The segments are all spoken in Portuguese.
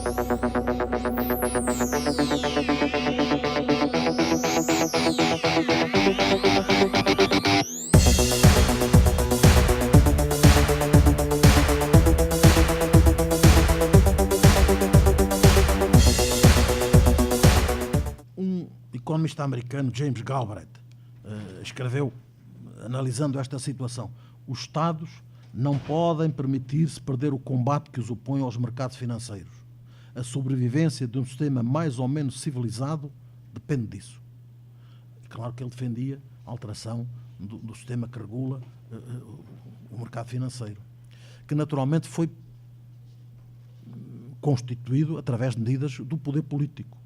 O economista americano James Galbraith escreveu, analisando esta situação: os Estados não podem permitir-se perder o combate que os opõe aos mercados financeiros. A sobrevivência de um sistema mais ou menos civilizado depende disso. E claro que ele defendia a alteração do sistema que regula o mercado financeiro, que naturalmente foi constituído através de medidas do poder político.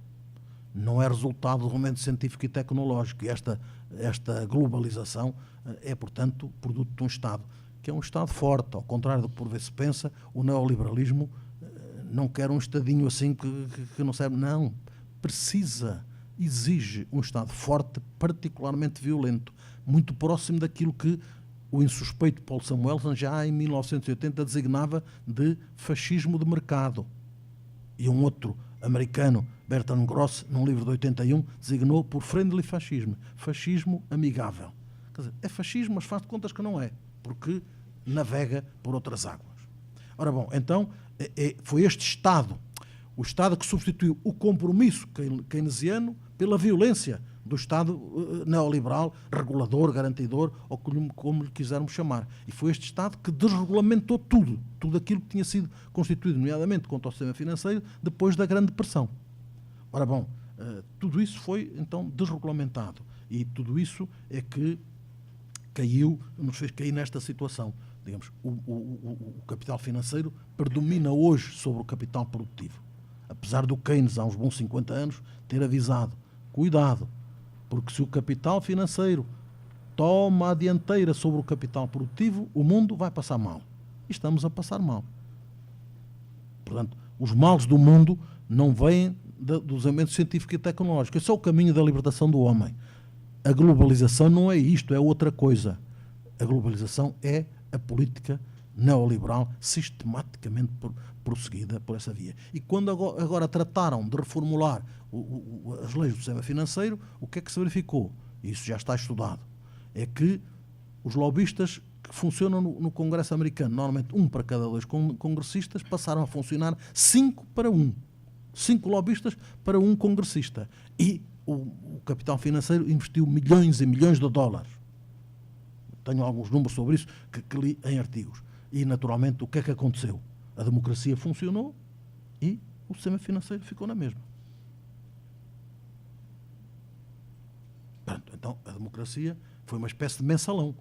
Não é resultado do aumento científico e tecnológico. E esta globalização é, portanto, produto de um Estado, que é um Estado forte. Ao contrário do que por vezes se pensa, o neoliberalismo não quer um Estadinho assim que não serve. Não. Exige um Estado forte, particularmente violento, muito próximo daquilo que o insuspeito Paul Samuelson já em 1980 designava de fascismo de mercado. E um outro americano, Bertrand Gross, num livro de 81, designou por friendly fascismo, fascismo amigável. Quer dizer, é fascismo, mas faz de contas que não é, porque navega por outras águas. Ora bom, então, foi este Estado, o Estado que substituiu o compromisso keynesiano pela violência do Estado neoliberal, regulador, garantidor, ou como lhe quisermos chamar. E foi este Estado que desregulamentou tudo aquilo que tinha sido constituído, nomeadamente contra o sistema financeiro, depois da Grande Depressão. Ora bom, tudo isso foi então desregulamentado, e tudo isso é que nos fez cair nesta situação. Digamos, o capital financeiro predomina hoje sobre o capital produtivo, apesar do Keynes, há uns bons 50 anos, ter avisado: cuidado, porque se o capital financeiro toma a dianteira sobre o capital produtivo, o mundo vai passar mal. E estamos a passar mal. Portanto, os males do mundo não vêm do desenvolvimento científico e tecnológico. Esse é o caminho da libertação do homem. A globalização não é isto, é outra coisa. A globalização é a política neoliberal sistematicamente prosseguida por essa via. E quando agora trataram de reformular as leis do sistema financeiro, o que é que se verificou? Isso já está estudado. É que os lobistas que funcionam no Congresso americano, normalmente 1 para cada 2 congressistas, passaram a funcionar 5 para 1. 5 lobistas para 1 congressista. E o capital financeiro investiu milhões e milhões de dólares. Tenho alguns números sobre isso que li em artigos. E, naturalmente, o que é que aconteceu? A democracia funcionou e o sistema financeiro ficou na mesma. Pronto, então, a democracia foi uma espécie de mensalão.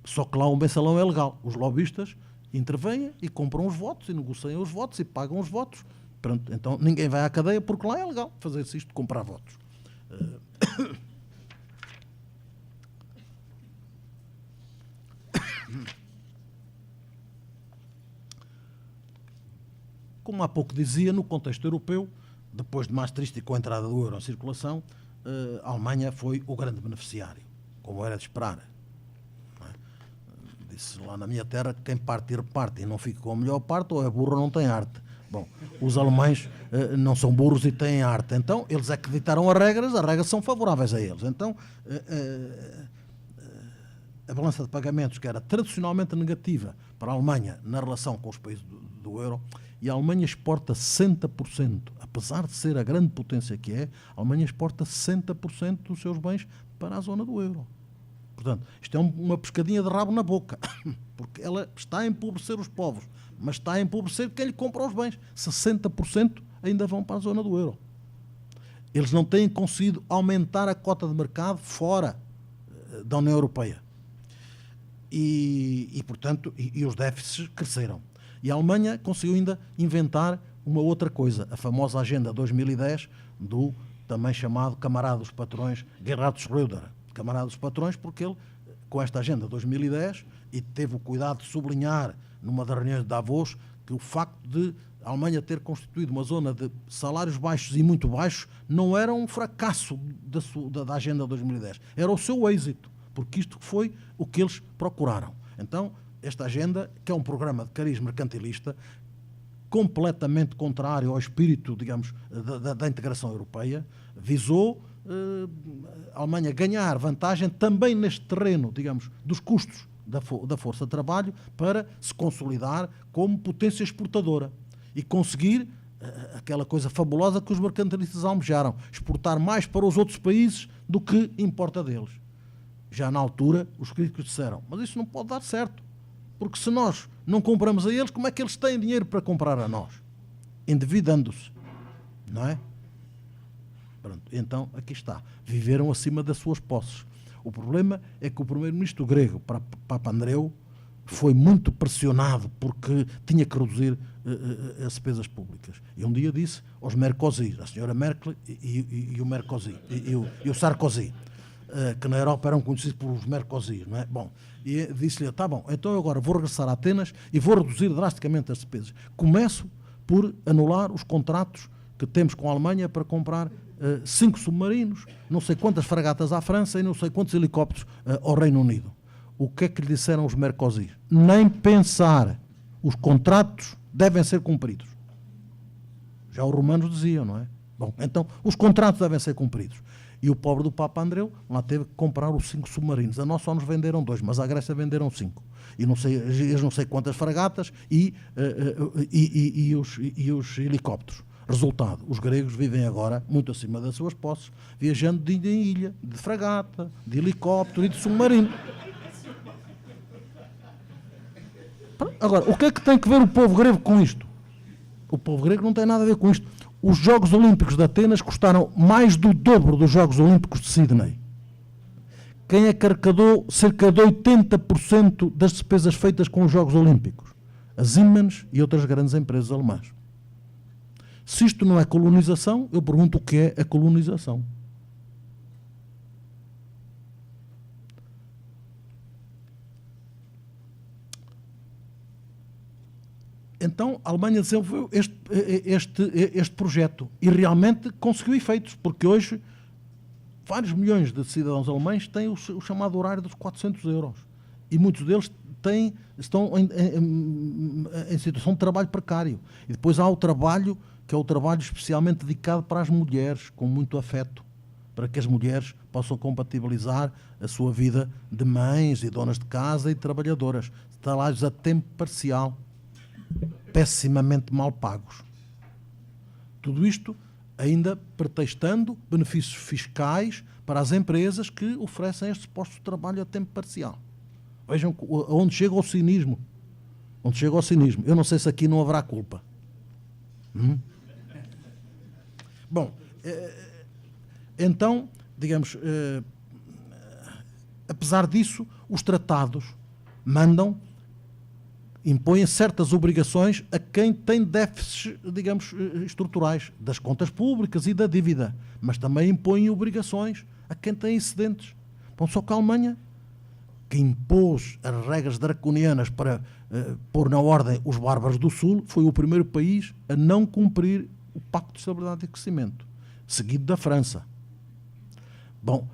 Só que lá o mensalão é legal. Os lobistas intervêm e compram os votos, e negociam os votos, e pagam os votos. Pronto, então, ninguém vai à cadeia, porque lá é legal fazer-se isto, comprar votos. Como há pouco dizia, no contexto europeu, depois de Maastricht e com a entrada do euro em circulação, a Alemanha foi o grande beneficiário, como era de esperar. Disse lá na minha terra que quem parte e reparte e não fica com a melhor parte, ou é burro ou não tem arte. Bom, os alemães não são burros e têm arte, então eles é que ditaram as regras são favoráveis a eles. Então, a balança de pagamentos, que era tradicionalmente negativa para a Alemanha na relação com os países do euro, e a Alemanha exporta 60%, apesar de ser a grande potência que é, a Alemanha exporta 60% dos seus bens para a zona do euro. Portanto, isto é uma pescadinha de rabo na boca, porque ela está a empobrecer os povos, mas está a empobrecer quem lhe compra os bens. 60% ainda vão para a zona do euro. Eles não têm conseguido aumentar a cota de mercado fora da União Europeia. Portanto, os déficits cresceram. E a Alemanha conseguiu ainda inventar uma outra coisa, a famosa Agenda 2010 do também chamado camarada dos patrões Gerhard Schröder. Camarada dos patrões porque ele, com esta Agenda 2010, e teve o cuidado de sublinhar numa das reuniões de Davos que o facto de a Alemanha ter constituído uma zona de salários baixos e muito baixos não era um fracasso da Agenda 2010, era o seu êxito, porque isto foi o que eles procuraram. Então, esta agenda, que é um programa de cariz mercantilista, completamente contrário ao espírito, digamos, da integração europeia, visou a Alemanha ganhar vantagem também neste terreno, digamos, dos custos da força de trabalho para se consolidar como potência exportadora e conseguir aquela coisa fabulosa que os mercantilistas almejaram, exportar mais para os outros países do que importa deles. Já na altura, os críticos disseram, mas isso não pode dar certo, porque se nós não compramos a eles, como é que eles têm dinheiro para comprar a nós? Endividando-se, não é? Pronto, então, aqui está. Viveram acima das suas posses. O problema é que o primeiro-ministro grego, Papandreou, foi muito pressionado porque tinha que reduzir as despesas públicas. E um dia disse aos Merkozy, a senhora Merkel e o Merkozy, e o Sarkozy, que na Europa eram conhecidos por os Merkozy, não é? Bom, e disse-lhe, tá bom, então eu agora vou regressar a Atenas e vou reduzir drasticamente as despesas. Começo por anular os contratos que temos com a Alemanha para comprar 5 submarinos, não sei quantas fragatas à França e não sei quantos helicópteros ao Reino Unido. O que é que lhe disseram os Merkozy? Nem pensar. Os contratos devem ser cumpridos. Já os romanos diziam, não é? Bom, então, os contratos devem ser cumpridos. E o pobre do Papandreou lá teve que comprar os 5 submarinos. A nós só nos venderam 2, mas à Grécia venderam 5. E não sei quantas fragatas e os helicópteros. Resultado, os gregos vivem agora muito acima das suas posses, viajando de ilha em ilha, de fragata, de helicóptero e de submarino. Agora, o que é que tem que ver o povo grego com isto? O povo grego não tem nada a ver com isto. Os Jogos Olímpicos de Atenas custaram mais do dobro dos Jogos Olímpicos de Sydney. Quem é que arrecadou cerca de 80% das despesas feitas com os Jogos Olímpicos? A Siemens e outras grandes empresas alemãs. Se isto não é colonização, eu pergunto o que é a colonização. Então, a Alemanha desenvolveu este projeto e realmente conseguiu efeitos, porque hoje vários milhões de cidadãos alemães têm o chamado horário dos 400 euros e muitos deles estão em situação de trabalho precário. E depois há o trabalho, que é o trabalho especialmente dedicado para as mulheres, com muito afeto, para que as mulheres possam compatibilizar a sua vida de mães e donas de casa e trabalhadoras. Trabalhos a tempo parcial, pessimamente mal pagos. Tudo isto ainda pretextando benefícios fiscais para as empresas que oferecem estes postos de trabalho a tempo parcial. Vejam onde chega o cinismo. Onde chega o cinismo. Eu não sei se aqui não haverá culpa. Bom, então, digamos, apesar disso, os tratados impõem certas obrigações a quem tem déficits, digamos, estruturais, das contas públicas e da dívida, mas também impõem obrigações a quem tem excedentes. Bom, só que a Alemanha, que impôs as regras draconianas para pôr na ordem os bárbaros do Sul, foi o primeiro país a não cumprir o Pacto de Estabilidade e Crescimento, seguido da França. Bom,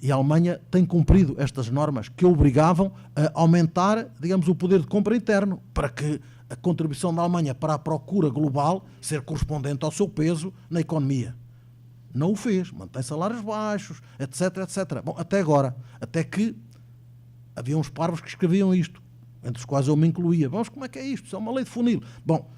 e a Alemanha tem cumprido estas normas que obrigavam a aumentar, digamos, o poder de compra interno, para que a contribuição da Alemanha para a procura global ser correspondente ao seu peso na economia. Não o fez, mantém salários baixos, etc, etc. Bom, até agora, até que havia uns parvos que escreviam isto, entre os quais eu me incluía. Vamos, como é que é isto? Isso é uma lei de funil. Bom,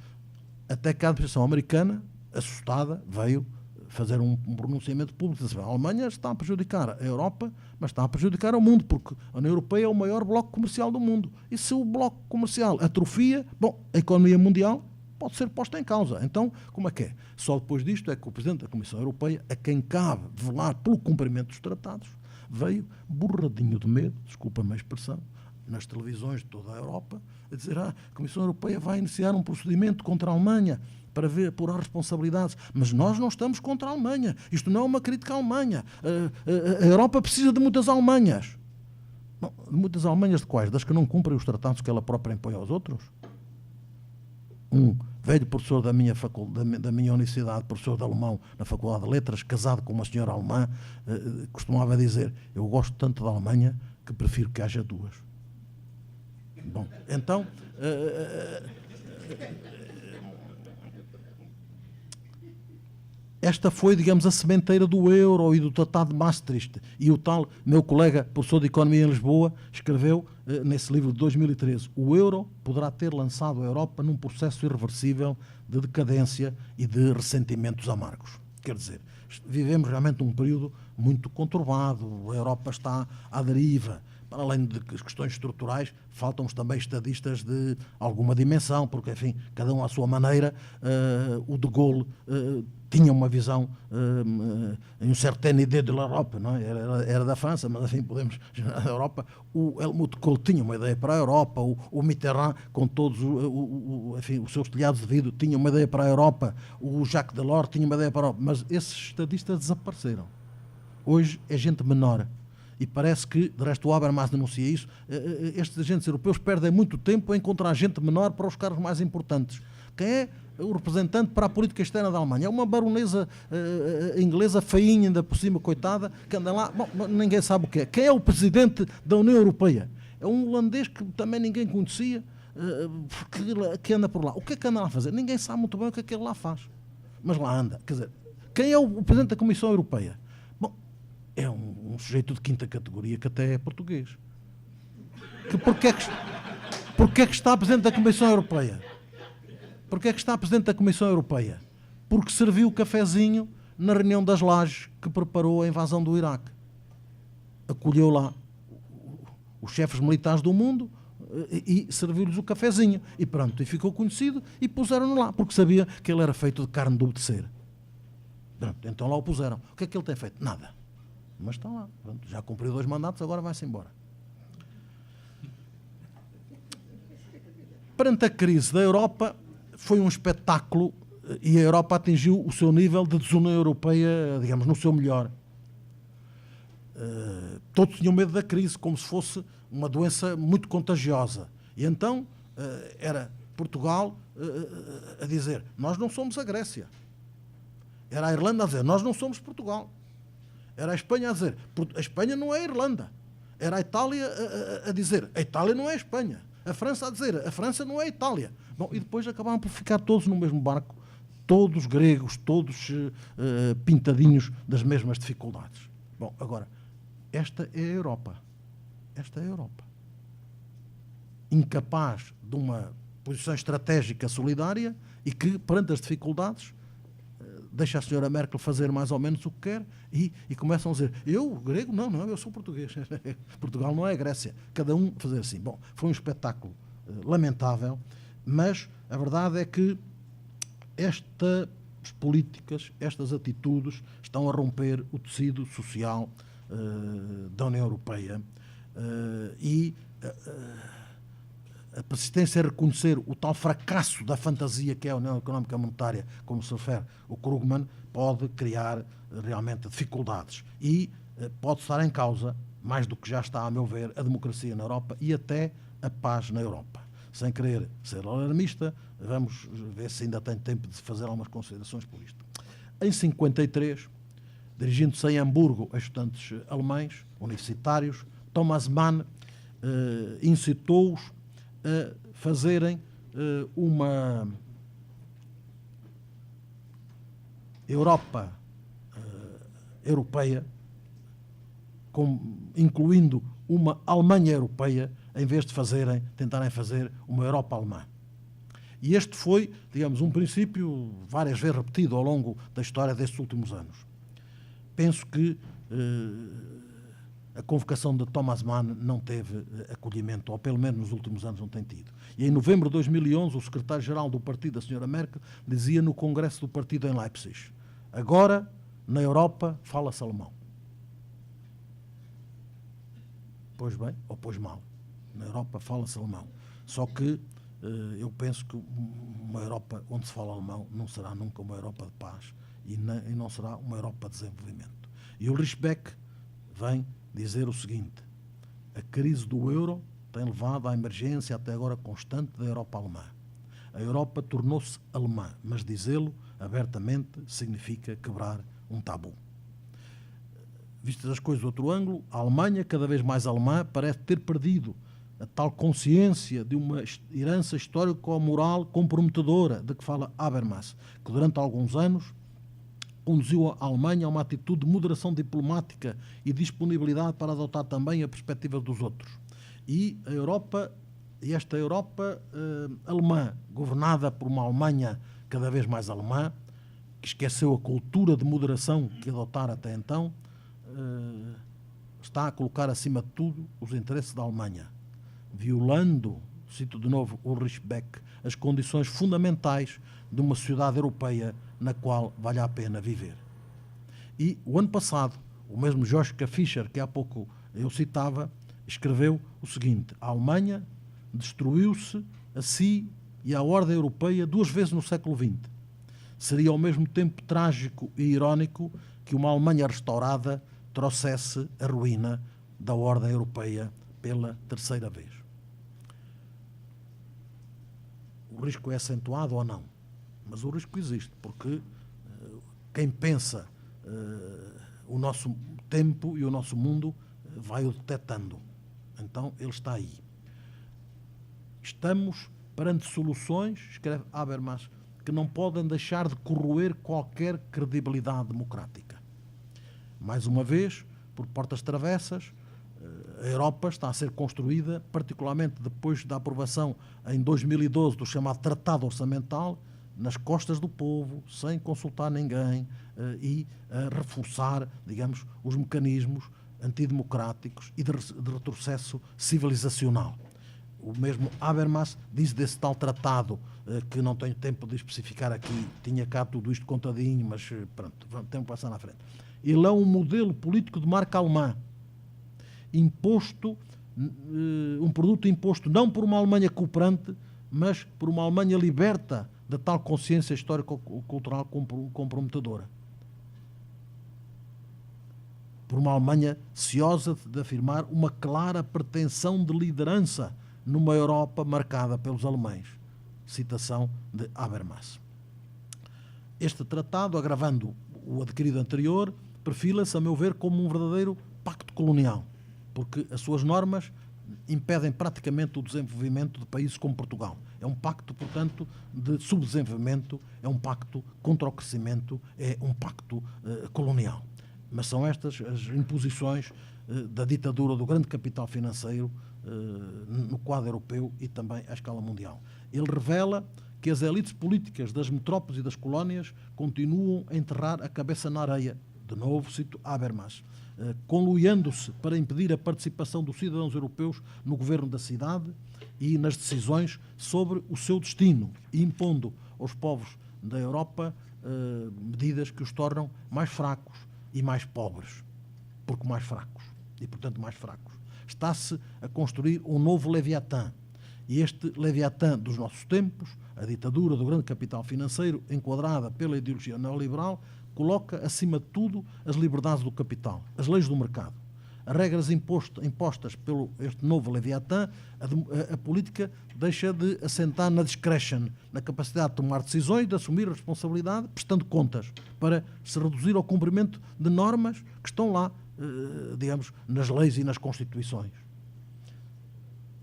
até que a administração americana, assustada, veio fazer um pronunciamento público. A Alemanha está a prejudicar a Europa, mas está a prejudicar o mundo, porque a União Europeia é o maior bloco comercial do mundo. E se o bloco comercial atrofia, bom, a economia mundial pode ser posta em causa. Então, como é que é? Só depois disto é que o Presidente da Comissão Europeia, a quem cabe velar pelo cumprimento dos tratados, veio borradinho de medo, desculpa-me a expressão, nas televisões de toda a Europa, a dizer, a Comissão Europeia vai iniciar um procedimento contra a Alemanha para ver por as responsabilidades. Mas nós não estamos contra a Alemanha. Isto não é uma crítica à Alemanha. A Europa precisa de muitas Alemanhas. Bom, de muitas Alemanhas de quais? Das que não cumprem os tratados que ela própria impõe aos outros? Um velho professor da minha universidade, professor de alemão na Faculdade de Letras, casado com uma senhora alemã, costumava dizer, eu gosto tanto da Alemanha que prefiro que haja duas. Bom, então... esta foi, digamos, a sementeira do euro e do Tratado de Maastricht. E o tal meu colega, professor de Economia em Lisboa, escreveu nesse livro de 2013: o euro poderá ter lançado a Europa num processo irreversível de decadência e de ressentimentos amargos. Quer dizer, vivemos realmente um período muito conturbado, a Europa está à deriva. Para além de questões estruturais, faltam-nos também estadistas de alguma dimensão, porque, enfim, cada um à sua maneira. O de Gaulle tinha uma visão, um certain idée de l'Europe, não é? Era da França, mas, enfim, podemos da Europa. O Helmut Kohl tinha uma ideia para a Europa, o Mitterrand, com todos enfim, os seus telhados de vidro, tinha uma ideia para a Europa, o Jacques Delors tinha uma ideia para a Europa, mas esses estadistas desapareceram. Hoje é gente menor. E parece que, de resto, o Habermas denuncia isso, estes agentes europeus perdem muito tempo a encontrar gente menor para os cargos mais importantes. Quem é o representante para a política externa da Alemanha? É uma baronesa inglesa feinha, ainda por cima, coitada, que anda lá, bom, ninguém sabe o que é. Quem é o presidente da União Europeia? É um holandês que também ninguém conhecia, que anda por lá. O que é que anda lá a fazer? Ninguém sabe muito bem o que é que ele lá faz. Mas lá anda. Quer dizer, quem é o presidente da Comissão Europeia? É um sujeito de quinta categoria que até é português. Porquê é que está presidente da Comissão Europeia? Porquê é que está presidente da Comissão Europeia? Porque serviu o cafezinho na reunião das Lajes que preparou a invasão do Iraque. Acolheu lá os chefes militares do mundo e serviu-lhes o cafezinho. E pronto, e ficou conhecido e puseram-no lá, porque sabia que ele era feito de carne de obedecer. Pronto, então lá o puseram. O que é que ele tem feito? Nada. Mas está lá, pronto, já cumpriu 2 mandatos, agora vai-se embora. Perante a crise da Europa, foi um espetáculo e a Europa atingiu o seu nível de desunião europeia, digamos, no seu melhor. Todos tinham medo da crise, como se fosse uma doença muito contagiosa. E então era Portugal a dizer: nós não somos a Grécia. Era a Irlanda a dizer: nós não somos Portugal. Era a Espanha a dizer: a Espanha não é a Irlanda. Era a Itália a dizer: a Itália não é a Espanha. A França a dizer: a França não é a Itália. Bom, e depois acabaram por ficar todos no mesmo barco, todos gregos, todos pintadinhos das mesmas dificuldades. Bom, agora, esta é a Europa. Esta é a Europa. Incapaz de uma posição estratégica solidária e que, perante as dificuldades, deixa a senhora Merkel fazer mais ou menos o que quer e começam a dizer: eu, grego? Não, eu sou português. Portugal não é a Grécia. Cada um fazer assim. Bom, foi um espetáculo lamentável, mas a verdade é que estas políticas, estas atitudes estão a romper o tecido social da União Europeia e a persistência em reconhecer o tal fracasso da fantasia que é a União Económica Monetária, como se refere o Krugman, pode criar realmente dificuldades e pode estar em causa, mais do que já está, a meu ver, a democracia na Europa e até a paz na Europa. Sem querer ser alarmista, vamos ver se ainda tenho tempo de fazer algumas considerações por isto. Em 53, dirigindo-se em Hamburgo a estudantes alemães, universitários, Thomas Mann incitou-os a fazerem uma Europa europeia, incluindo uma Alemanha europeia, em vez de tentarem fazer uma Europa alemã. E este foi, digamos, um princípio várias vezes repetido ao longo da história destes últimos anos. Penso que a convocação de Thomas Mann não teve acolhimento, ou pelo menos nos últimos anos não tem tido. E em novembro de 2011, o secretário-geral do partido, a senhora Merkel, dizia no congresso do partido em Leipzig: agora, na Europa, fala-se alemão. Pois bem, ou pois mal. Na Europa fala-se alemão. Só que eu penso que uma Europa onde se fala alemão não será nunca uma Europa de paz e não será uma Europa de desenvolvimento. E Ulrich Beck vem dizer o seguinte: a crise do euro tem levado à emergência até agora constante da Europa alemã. A Europa tornou-se alemã, mas dizê-lo abertamente significa quebrar um tabu. Vistas as coisas do outro ângulo, a Alemanha, cada vez mais alemã, parece ter perdido a tal consciência de uma herança histórico-moral comprometedora de que fala Habermas, que durante alguns anos conduziu a Alemanha a uma atitude de moderação diplomática e disponibilidade para adotar também a perspectiva dos outros. E esta Europa alemã, governada por uma Alemanha cada vez mais alemã, que esqueceu a cultura de moderação que adotara até então, está a colocar acima de tudo os interesses da Alemanha, violando, cito de novo Ulrich Beck, as condições fundamentais de uma sociedade europeia na qual vale a pena viver. E o ano passado, o mesmo Joschka Fischer, que há pouco eu citava, escreveu o seguinte: a Alemanha destruiu-se a si e à ordem europeia 2 vezes no século XX. Seria ao mesmo tempo trágico e irónico que uma Alemanha restaurada trouxesse a ruína da ordem europeia pela 3ª vez. O risco é acentuado ou não? Mas o risco existe, porque quem pensa o nosso tempo e o nosso mundo vai o detectando. Então, ele está aí. Estamos perante soluções, escreve Habermas, que não podem deixar de corroer qualquer credibilidade democrática. Mais uma vez, por portas travessas, a Europa está a ser construída, particularmente depois da aprovação em 2012 do chamado Tratado Orçamental, nas costas do povo, sem consultar ninguém e a reforçar, digamos, os mecanismos antidemocráticos e de retrocesso civilizacional. O mesmo Habermas diz desse tal tratado, que não tenho tempo de especificar aqui, tinha cá tudo isto contadinho, mas pronto, temos que passar na frente. Ele é um modelo político de marca alemã, imposto, um produto imposto não por uma Alemanha cooperante, mas por uma Alemanha liberta da tal consciência histórico-cultural comprometedora. Por uma Alemanha ciosa de afirmar uma clara pretensão de liderança numa Europa marcada pelos alemães. Citação de Habermas. Este tratado, agravando o adquirido anterior, perfila-se, a meu ver, como um verdadeiro pacto colonial, porque as suas normas impedem praticamente o desenvolvimento de países como Portugal. É um pacto, portanto, de subdesenvolvimento, é um pacto contra o crescimento, é um pacto colonial. Mas são estas as imposições da ditadura do grande capital financeiro no quadro europeu e também à escala mundial. Ele revela que as elites políticas das metrópoles e das colónias continuam a enterrar a cabeça na areia. De novo, cito Habermas, conluiando-se para impedir a participação dos cidadãos europeus no governo da cidade e nas decisões sobre o seu destino, e impondo aos povos da Europa medidas que os tornam mais fracos e mais pobres, porque mais fracos, e portanto mais fracos. Está-se a construir um novo Leviatã, e este Leviatã dos nossos tempos, a ditadura do grande capital financeiro, enquadrada pela ideologia neoliberal, coloca acima de tudo as liberdades do capital, as leis do mercado. As regras impostas pelo este novo Leviatã, a política deixa de assentar na discretion, na capacidade de tomar decisões, de assumir responsabilidade, prestando contas, para se reduzir ao cumprimento de normas que estão lá, digamos, nas leis e nas constituições.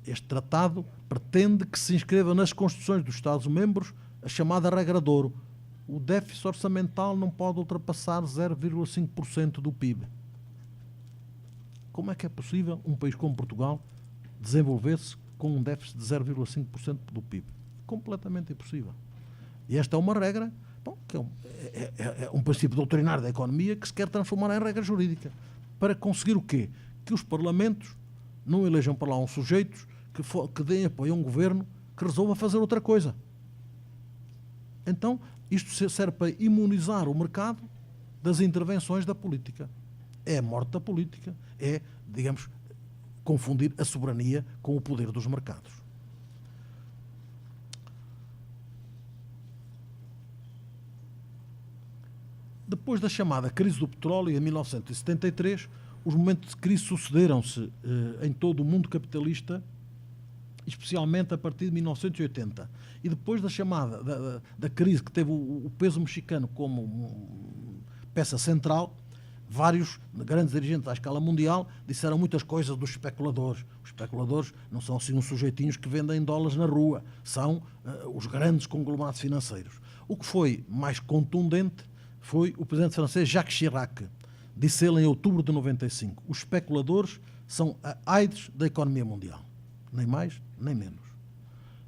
Este tratado pretende que se inscreva nas constituições dos Estados-membros a chamada regra de ouro. O déficit orçamental não pode ultrapassar 0,5% do PIB. Como é que é possível um país como Portugal desenvolver-se com um déficit de 0,5% do PIB? Completamente impossível. E esta é uma regra, que é um princípio doutrinário da economia que se quer transformar em regra jurídica. Para conseguir o quê? Que os parlamentos não elejam para lá uns sujeitos que deem apoio a um governo que resolva fazer outra coisa. Então, isto serve para imunizar o mercado das intervenções da política. É a morte da política, é, digamos, confundir a soberania com o poder dos mercados. Depois da chamada crise do petróleo, em 1973, os momentos de crise sucederam-se em todo o mundo capitalista, especialmente a partir de 1980. E depois da chamada da crise que teve o peso mexicano como peça central, vários grandes dirigentes à escala mundial disseram muitas coisas dos especuladores. Os especuladores não são assim uns sujeitinhos que vendem dólares na rua, são os grandes conglomerados financeiros. O que foi mais contundente foi o presidente francês Jacques Chirac. Disse ele em outubro de 95, os especuladores são a AIDS da economia mundial. Nem mais, nem menos.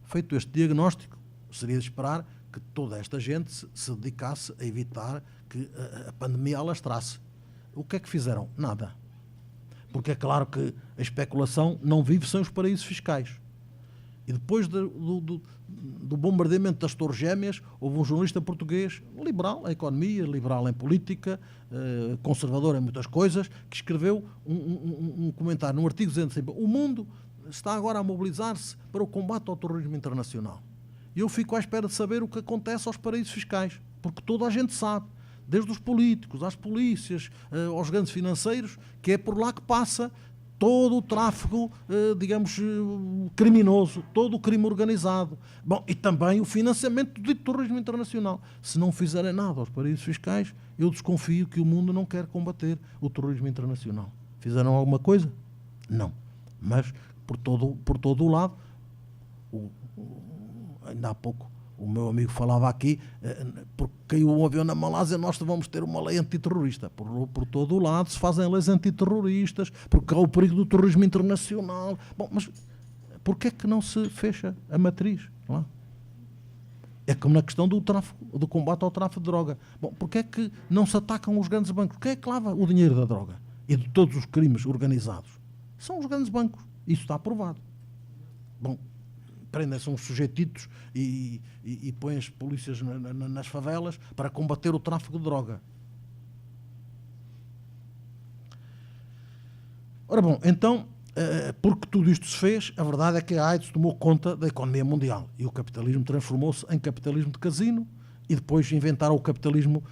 Feito este diagnóstico, seria de esperar que toda esta gente se dedicasse a evitar que a pandemia alastrasse. O que é que fizeram? Nada. Porque é claro que a especulação não vive sem os paraísos fiscais. E depois do bombardeamento das Torres Gêmeas, houve um jornalista português, liberal em economia, liberal em política, conservador em muitas coisas, que escreveu um comentário num artigo dizendo sempre: o mundo está agora a mobilizar-se para o combate ao terrorismo internacional. E eu fico à espera de saber o que acontece aos paraísos fiscais, porque toda a gente sabe, desde os políticos, às polícias, aos grandes financeiros, que é por lá que passa todo o tráfego, digamos, criminoso, todo o crime organizado. Bom, e também o financiamento do dito terrorismo internacional. Se não fizerem nada aos paraísos fiscais, eu desconfio que o mundo não quer combater o terrorismo internacional. Fizeram alguma coisa? Não. Mas, por todo o lado, ainda há pouco, o meu amigo falava aqui, porque caiu um avião na Malásia, nós vamos ter uma lei antiterrorista. Por todo o lado se fazem leis antiterroristas, porque há o perigo do terrorismo internacional. Bom, mas porquê é que não se fecha a matriz? Lá? É como na questão do combate ao tráfico de droga. Bom, porquê é que não se atacam os grandes bancos? Quem é que lava o dinheiro da droga e de todos os crimes organizados? São os grandes bancos. Isso está aprovado. Bom, prendem-se uns sujeititos e põem as polícias nas favelas para combater o tráfico de droga. Ora bom, então, porque tudo isto se fez, a verdade é que a AIDS tomou conta da economia mundial e o capitalismo transformou-se em capitalismo de casino e depois inventaram o capitalismo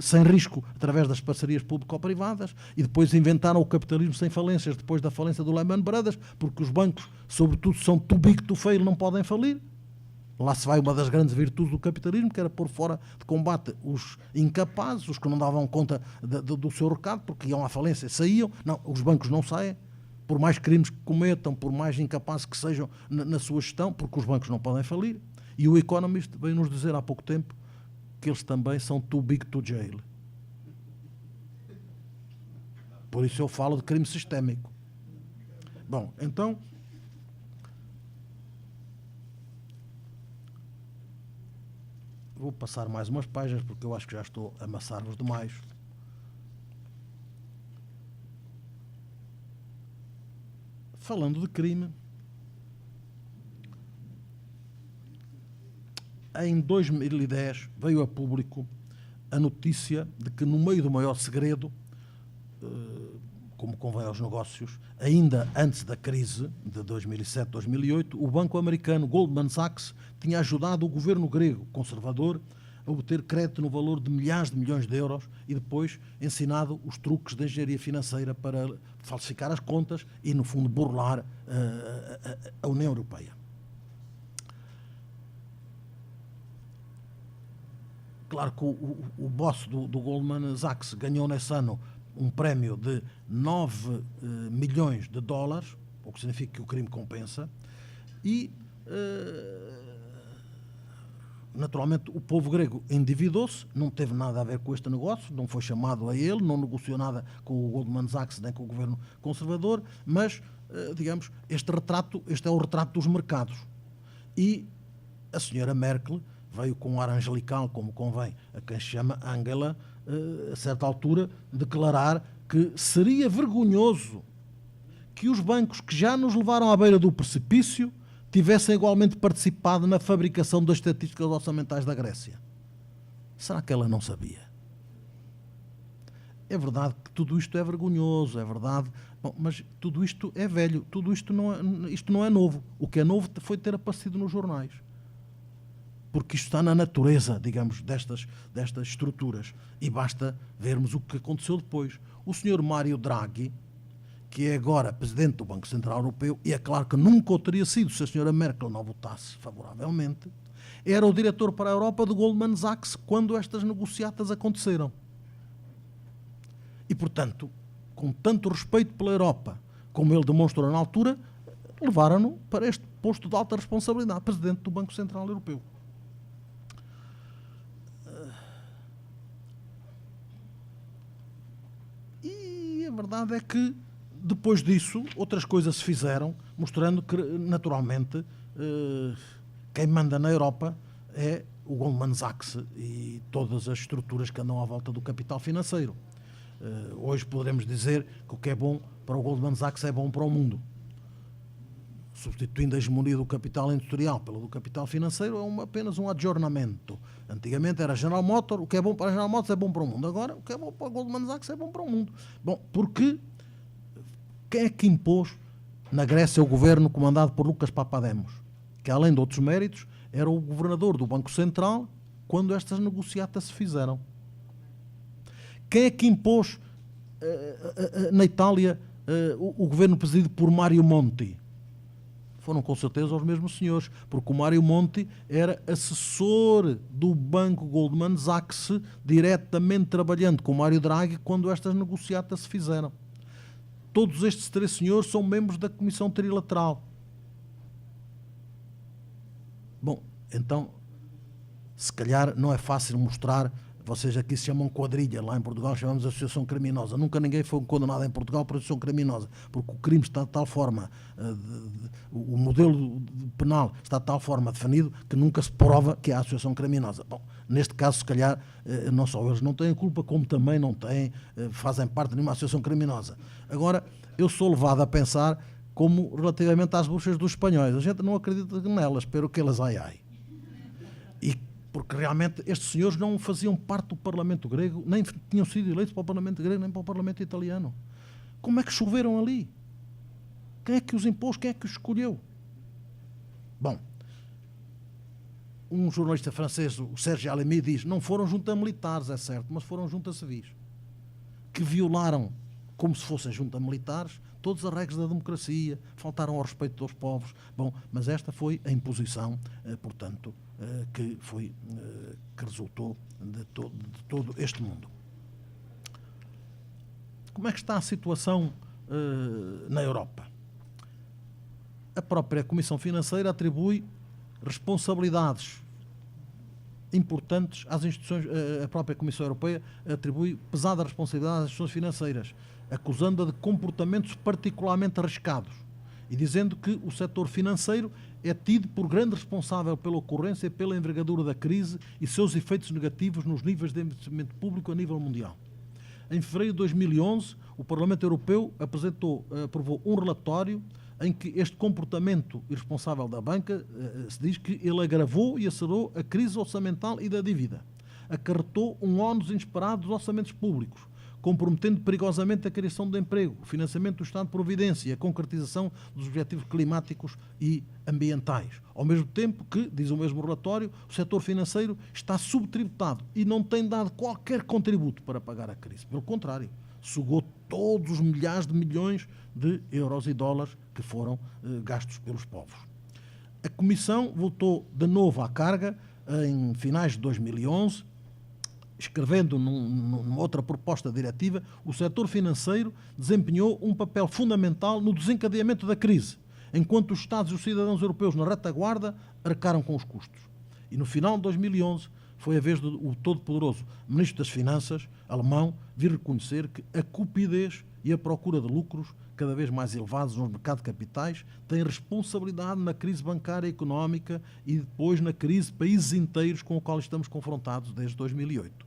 sem risco através das parcerias público-privadas e depois inventaram o capitalismo sem falências depois da falência do Lehman Brothers, porque os bancos, sobretudo, são too big to fail, não podem falir. Lá se vai uma das grandes virtudes do capitalismo, que era pôr fora de combate os incapazes, os que não davam conta do seu recado, porque iam à falência, saíam. Não, os bancos não saem, por mais crimes que cometam, por mais incapazes que sejam na sua gestão, porque os bancos não podem falir. E o Economist veio nos dizer há pouco tempo que eles também são too big to jail. Por isso eu falo de crime sistémico. Bom, então, vou passar mais umas páginas porque eu acho que já estou a amassar-vos demais. Falando de crime, em 2010 veio a público a notícia de que no meio do maior segredo, como convém aos negócios, ainda antes da crise de 2007-2008, o banco americano Goldman Sachs tinha ajudado o governo grego conservador a obter crédito no valor de milhares de milhões de euros e depois ensinado os truques da engenharia financeira para falsificar as contas e, no fundo, burlar a União Europeia. Claro que o boss do Goldman Sachs ganhou nesse ano um prémio de 9 milhões de dólares, o que significa que o crime compensa, e naturalmente o povo grego endividou-se, não teve nada a ver com este negócio, não foi chamado a ele, não negociou nada com o Goldman Sachs nem com o governo conservador, mas, digamos, este é o retrato dos mercados. E a senhora Merkel veio com um ar angelical, como convém a quem se chama Angela, a certa altura, declarar que seria vergonhoso que os bancos que já nos levaram à beira do precipício tivessem igualmente participado na fabricação das estatísticas orçamentais da Grécia. Será que ela não sabia? É verdade que tudo isto é vergonhoso, é verdade, bom, mas tudo isto é velho, isto não é novo. O que é novo foi ter aparecido nos jornais. Porque isto está na natureza, digamos, destas estruturas. E basta vermos o que aconteceu depois. O senhor Mário Draghi, que é agora presidente do Banco Central Europeu, e é claro que nunca o teria sido se a senhora Merkel não votasse favoravelmente, era o diretor para a Europa do Goldman Sachs quando estas negociatas aconteceram. E, portanto, com tanto respeito pela Europa, como ele demonstrou na altura, levaram-no para este posto de alta responsabilidade, presidente do Banco Central Europeu. verdade é que, depois disso, outras coisas se fizeram, mostrando que, naturalmente, quem manda na Europa é o Goldman Sachs e todas as estruturas que andam à volta do capital financeiro. Hoje poderemos dizer que o que é bom para o Goldman Sachs é bom para o mundo. Substituindo a hegemonia do capital industrial pela do capital financeiro, é apenas um adjornamento. Antigamente era General Motors, o que é bom para a General Motors é bom para o mundo. Agora, o que é bom para o Goldman Sachs é bom para o mundo. Bom, porque quem é que impôs na Grécia o governo comandado por Lucas Papademos? Que, além de outros méritos, era o governador do Banco Central quando estas negociatas se fizeram. Quem é que impôs na Itália o governo presidido por Mário Monti? Foram com certeza os mesmos senhores, porque o Mário Monti era assessor do banco Goldman Sachs, diretamente trabalhando com o Mário Draghi quando estas negociatas se fizeram. Todos estes três senhores são membros da Comissão Trilateral. Bom, então, se calhar não é fácil mostrar. Vocês aqui se chamam quadrilha, lá em Portugal chamamos de associação criminosa. Nunca ninguém foi condenado em Portugal por associação criminosa, porque o crime está de tal forma, o modelo penal está de tal forma definido que nunca se prova que há associação criminosa. Bom, neste caso, se calhar, não só eles não têm culpa, como também não têm, fazem parte de nenhuma associação criminosa. Agora, eu sou levado a pensar como relativamente às bruxas dos espanhóis. A gente não acredita nelas, pero que elas ai. Porque realmente estes senhores não faziam parte do Parlamento grego, nem tinham sido eleitos para o Parlamento grego, nem para o Parlamento italiano. Como é que choveram ali? Quem é que os impôs? Quem é que os escolheu? Bom, um jornalista francês, o Serge Alemy, diz: não foram junto a militares, é certo, mas foram junto a civis, que violaram, como se fossem junto a militares, todas as regras da democracia, faltaram ao respeito dos povos. Bom, mas esta foi a imposição, portanto, que resultou de todo este mundo. Como é que está a situação na Europa? A própria Comissão Financeira atribui responsabilidades importantes às instituições. A própria Comissão Europeia atribui pesada responsabilidade às instituições financeiras, acusando-a de comportamentos particularmente arriscados e dizendo que o setor financeiro é tido por grande responsável pela ocorrência e pela envergadura da crise e seus efeitos negativos nos níveis de investimento público a nível mundial. Em fevereiro de 2011, o Parlamento Europeu aprovou um relatório em que este comportamento irresponsável da banca se diz que ele agravou e acelerou a crise orçamental e da dívida, acarretou um ónus inesperado dos orçamentos públicos, comprometendo perigosamente a criação de emprego, o financiamento do Estado de Providência e a concretização dos objetivos climáticos e ambientais. Ao mesmo tempo que, diz o mesmo relatório, o setor financeiro está subtributado e não tem dado qualquer contributo para pagar a crise. Pelo contrário, sugou todos os milhares de milhões de euros e dólares que foram gastos pelos povos. A Comissão voltou de novo à carga em finais de 2011, escrevendo numa outra proposta diretiva: o setor financeiro desempenhou um papel fundamental no desencadeamento da crise, enquanto os Estados e os cidadãos europeus na retaguarda arcaram com os custos. E no final de 2011 foi a vez do todo-poderoso Ministro das Finanças alemão vir reconhecer que a cupidez e a procura de lucros cada vez mais elevados nos mercados de capitais têm responsabilidade na crise bancária e económica e depois na crise de países inteiros com o qual estamos confrontados desde 2008.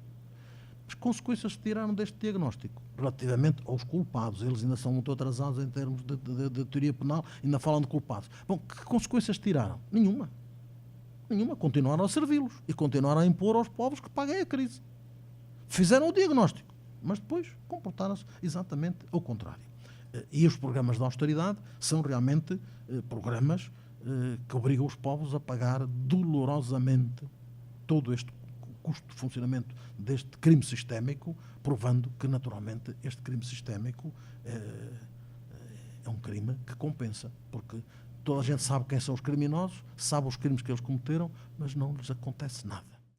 As consequências que tiraram deste diagnóstico relativamente aos culpados, eles ainda são muito atrasados em termos de teoria penal, ainda falam de culpados. Bom, que consequências tiraram? Nenhuma. Nenhuma. Continuaram a servi-los e continuaram a impor aos povos que paguem a crise. Fizeram o diagnóstico, mas depois comportaram-se exatamente ao contrário. E os programas de austeridade são realmente programas que obrigam os povos a pagar dolorosamente todo este custo de funcionamento deste crime sistémico, provando que, naturalmente, este crime sistémico é um crime que compensa, porque toda a gente sabe quem são os criminosos, sabe os crimes que eles cometeram, mas não lhes acontece nada.